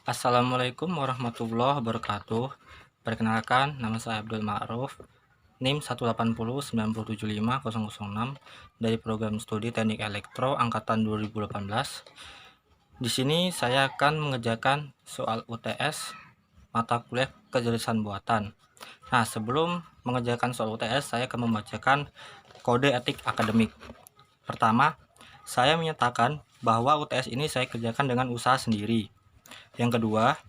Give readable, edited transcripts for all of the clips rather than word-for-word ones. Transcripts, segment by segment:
Assalamualaikum warahmatullahi wabarakatuh. Perkenalkan, nama saya Abdul Ma'ruf, NIM 180907506 dari program studi Teknik Elektro angkatan 2018. Di sini saya akan mengerjakan soal UTS mata kuliah kecerdasan buatan. Nah, sebelum mengerjakan soal UTS, saya akan membacakan kode etik akademik. Pertama, saya menyatakan bahwa UTS ini saya kerjakan dengan usaha sendiri. Yang kedua,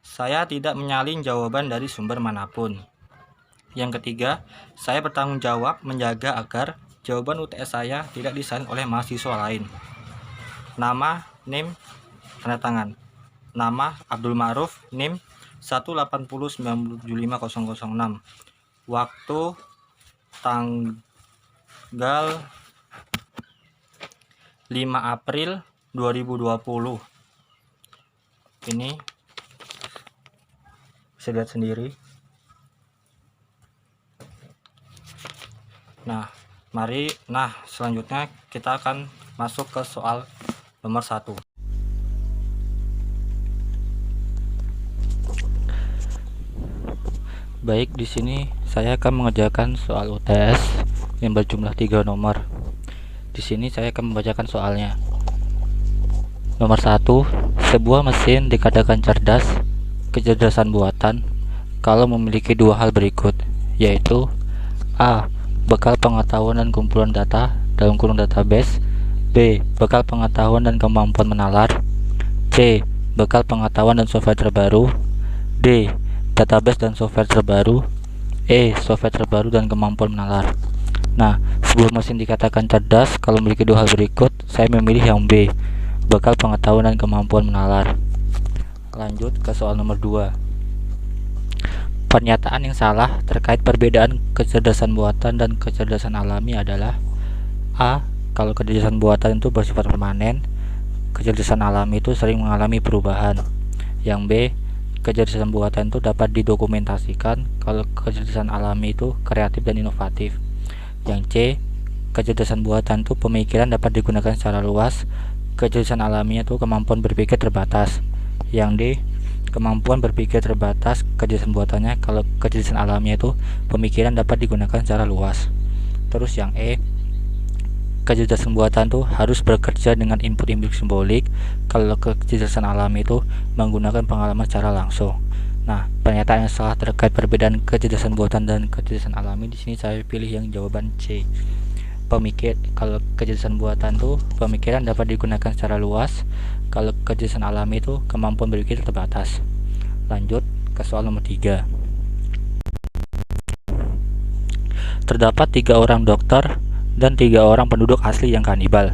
saya tidak menyalin jawaban dari sumber manapun. Yang ketiga, saya bertanggung jawab menjaga agar jawaban UTS saya tidak disalin oleh mahasiswa lain. Nama, NIM, tanda tangan. Nama Abdul Ma'ruf, NIM 180907506. Waktu tanggal 5 April 2020. Ini bisa lihat sendiri. Nah, selanjutnya kita akan masuk ke soal nomor 1. Baik, di sini saya akan mengerjakan soal UTS yang berjumlah 3 nomor. Di sini saya akan membacakan soalnya. Nomor 1, sebuah mesin dikatakan cerdas, kecerdasan buatan, kalau memiliki dua hal berikut, yaitu A. Bekal pengetahuan dan kumpulan data dalam kurung database. B. Bekal pengetahuan dan kemampuan menalar. C. Bekal pengetahuan dan software terbaru. D. Database dan software terbaru. E. Software terbaru dan kemampuan menalar. Nah, sebuah mesin dikatakan cerdas kalau memiliki dua hal berikut. Saya memilih yang B. Bekal pengetahuan dan kemampuan menalar. Lanjut ke soal nomor 2. Pernyataan yang salah terkait perbedaan kecerdasan buatan dan kecerdasan alami adalah A. Kalau kecerdasan buatan itu bersifat permanen, kecerdasan alami itu sering mengalami perubahan. Yang B. Kecerdasan buatan itu dapat didokumentasikan, kalau kecerdasan alami itu kreatif dan inovatif. Yang C. Kecerdasan buatan itu pemikiran dapat digunakan secara luas, kecerdasan alami itu kemampuan berpikir terbatas. Yang D. Kemampuan berpikir terbatas, kecerdasan buatannya, kalau kecerdasan alami itu pemikiran dapat digunakan secara luas. Terus yang E. Kecerdasan buatan itu harus bekerja dengan input-input simbolik, kalau kecerdasan alami itu menggunakan pengalaman secara langsung. Nah, pernyataan yang salah terkait perbedaan kecerdasan buatan dan kecerdasan alami, di sini saya pilih yang jawaban C. Kalau kecerdasan buatan itu pemikiran dapat digunakan secara luas, kalau kecerdasan alami itu kemampuan berpikir terbatas. Lanjut ke soal nomor 3. Terdapat 3 orang dokter dan 3 orang penduduk asli yang kanibal.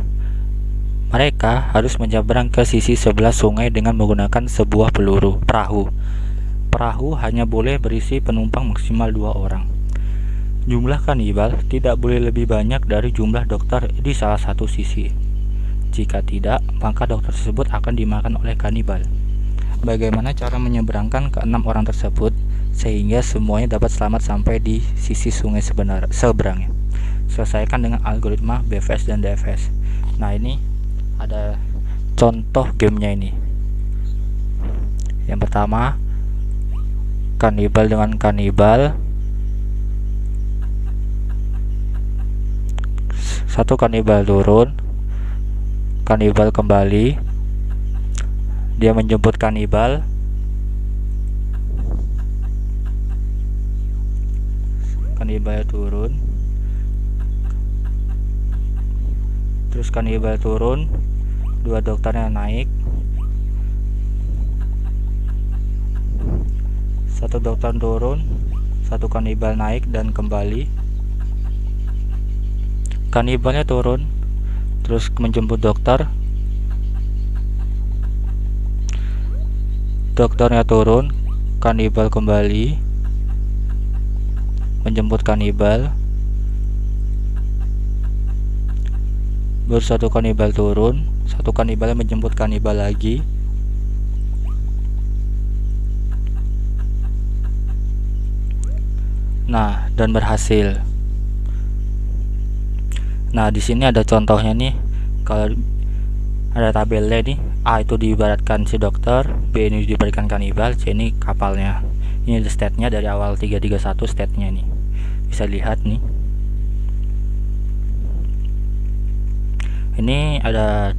Mereka harus menyeberang ke sisi sebelah sungai dengan menggunakan sebuah perahu. Perahu hanya boleh berisi penumpang maksimal 2 orang. Jumlah kanibal tidak boleh lebih banyak dari jumlah dokter di salah satu sisi. Jika tidak, maka dokter tersebut akan dimakan oleh kanibal. Bagaimana cara menyeberangkan ke 6 orang tersebut sehingga semuanya dapat selamat sampai di sisi sungai seberangnya? Selesaikan dengan algoritma BFS dan DFS. Nah, ini ada contoh gamenya ini. Yang pertama, kanibal dengan kanibal. Satu kanibal turun, kanibal kembali, dia menjemput kanibal, kanibal turun, terus kanibal turun, 2 dokternya naik, 1 dokter turun, 1 kanibal naik dan kembali. Kanibalnya turun, terus menjemput dokter, dokternya turun, kanibal kembali, menjemput kanibal, baru 1 kanibal turun, 1 kanibal menjemput kanibal lagi. Nah, dan berhasil. Nah, di sini ada contohnya nih. Kalau ada tabelnya nih, A itu diibaratkan si dokter, B ini diibaratkan kanibal, C ini kapalnya. Ini ada state-nya dari awal 331 state-nya nih. Bisa lihat nih. Ini ada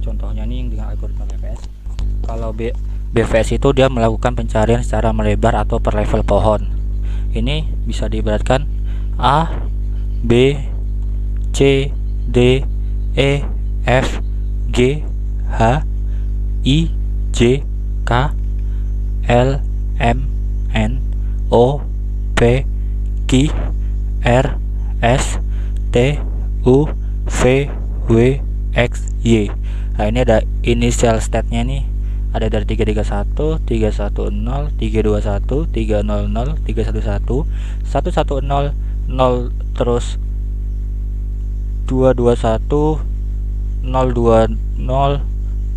contohnya nih dengan algoritma BFS. Kalau BFS itu dia melakukan pencarian secara melebar atau per level pohon. Ini bisa diibaratkan A, B, C, D, E, F, G, H, I, J, K, L, M, N, O, P, Q, R, S, T, U, V, W, X, Y. Nah, ini ada initial state-nya nih. Ada dari 331, 310, 321, 300, 311, 110, 0 terus 221, 020,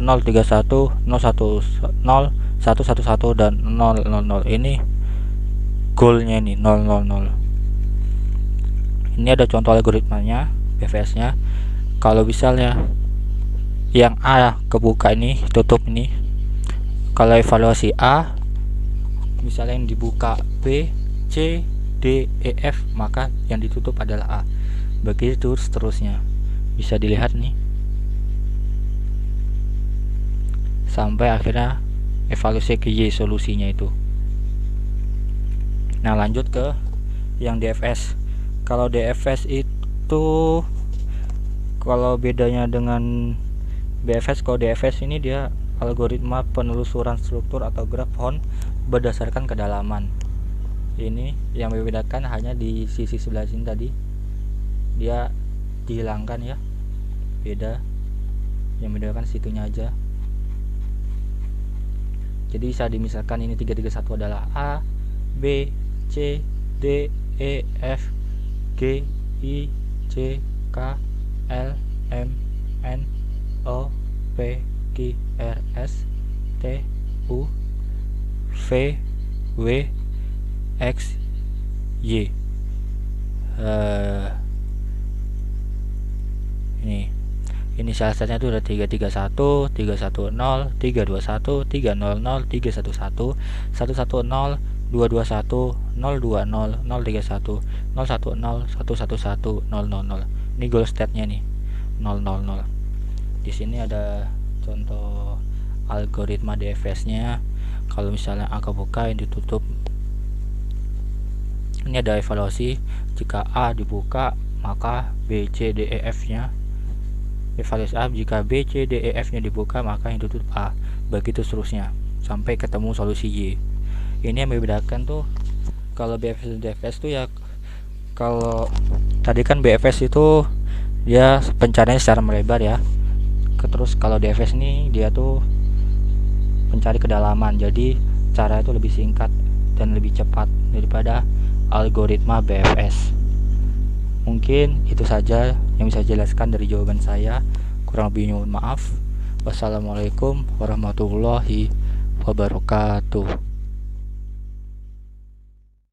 031, 010, 111 dan 000. Ini goalnya ini 000. Ini ada contoh algoritmanya, BFS-nya. Kalau misalnya yang A kebuka ini, tutup ini. Kalau evaluasi A, misalnya yang dibuka B, C, D, E, F, maka yang ditutup adalah A. Begitu seterusnya. Bisa dilihat nih. Sampai akhirnya evaluasi ke Y solusinya itu. Nah, lanjut ke yang DFS. Kalau DFS itu, kalau bedanya dengan BFS, kalau DFS ini dia algoritma penelusuran struktur atau graf pohon berdasarkan kedalaman. Ini yang membedakan hanya di sisi sebelah sini tadi, dia dihilangkan ya, beda, yang membedakan situnya aja. Jadi bisa dimisalkan ini 331 adalah A, B, C, D, E, F, G, I, C, K, L, M, N, O, P, Q, R, S, T, U, V, W, X, Y. Ini salah-satunya itu ada 331, 310, 321, 300, 311, 110, 221, 020, 031, 010, 111, 000. Ini goal state-nya nih 000. Di sini ada contoh algoritma DFS-nya. Kalau misalnya A kebuka, yang ditutup. Ini ada evaluasi. Jika A dibuka, maka B, C, D, E, F-nya evaluasi A. Jika B, C, D, E, F-nya dibuka, maka yang ditutup A. Begitu seterusnya sampai ketemu solusi Y. Ini yang membedakan tuh kalau BFS dan DFS tuh ya. Kalau tadi kan BFS itu dia pencarian secara melebar ya. Terus kalau DFS ini dia tuh mencari kedalaman. Jadi cara itu lebih singkat dan lebih cepat daripada algoritma BFS. Mungkin itu saja yang bisa jelaskan dari jawaban saya. Kurang lebihnya mohon maaf. Wassalamualaikum warahmatullahi wabarakatuh.